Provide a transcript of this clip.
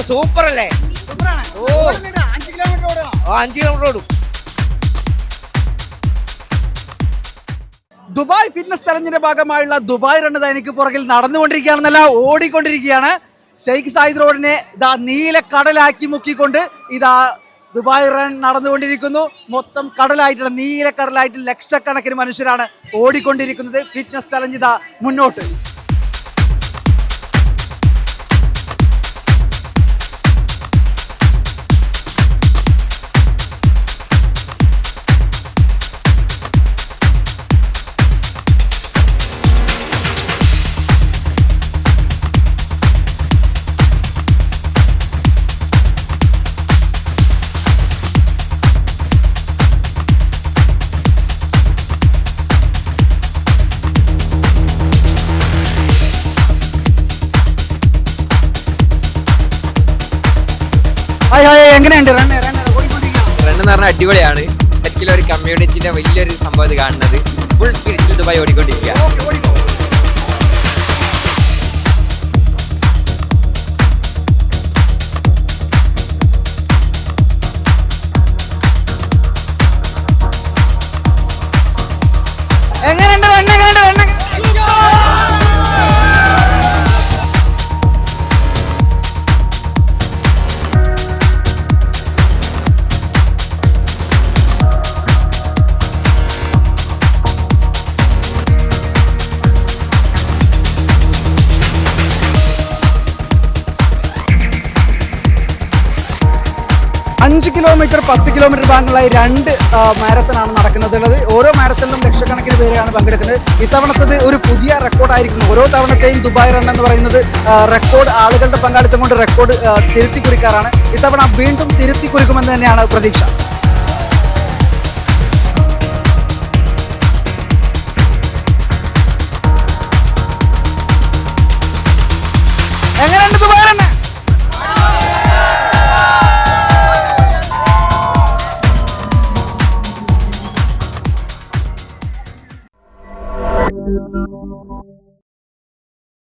എങ്ങനെയുണ്ട്? സൂപ്പർ അല്ലേ? ഓ 5 കിലോമീറ്റർ ഓടും. ദുബായ് ഫിറ്റ്നസ് ചലഞ്ചിന്റെ ഭാഗമായുള്ള ദുബായ് റൺ എനിക്ക് പുറകിൽ നടന്നുകൊണ്ടിരിക്കുകയാണെന്നല്ല, ഓടിക്കൊണ്ടിരിക്കുകയാണ്. ഷെയ്ഖ് സായിദ് റോഡിനെ ഇതാ നീല കടലാക്കി മുക്കിക്കൊണ്ട് ഇതാ ദുബായ് റൺ നടന്നുകൊണ്ടിരിക്കുന്നു. മൊത്തം കടലായിട്ടുള്ള നീല കടലായിട്ട് ലക്ഷക്കണക്കിന് മനുഷ്യരാണ് ഓടിക്കൊണ്ടിരിക്കുന്നത്. ഫിറ്റ്നസ് ചലഞ്ച് ഇതാ മുന്നോട്ട്. എങ്ങനെയുണ്ട് റണ്ണ് എന്ന് പറഞ്ഞാൽ അടിപൊളിയാണ്. ശരിക്കും ഒരു കമ്മ്യൂണിറ്റിന്റെ വലിയൊരു സംഭവം കാണുന്നത്. ഫുൾ സ്പിരിറ്റിൽ ദുബായ് ഓടിക്കൊണ്ടിരിക്കുക. എങ്ങനെയുണ്ട്? 5 കിലോമീറ്റർ 10 കിലോമീറ്റർ ഭാഗങ്ങളായി 2 മാരത്തണാണ് നടക്കുന്നത്. ഓരോ മാരത്തണിലും ലക്ഷക്കണക്കിന് പേരാണ് പങ്കെടുക്കുന്നത്. ഇത്തവണത്തത് ഒരു പുതിയ റെക്കോർഡായിരിക്കുന്നു. ഓരോ തവണത്തെയും ദുബായ് റൺ എന്ന് പറയുന്നത് റെക്കോർഡ്, ആളുകളുടെ പങ്കാളിത്തം കൊണ്ട് റെക്കോർഡ് തിരുത്തി കുറിക്കാറാണ്. ഇത്തവണ വീണ്ടും തിരുത്തി കുറിക്കുമെന്ന് തന്നെയാണ് പ്രതീക്ഷ.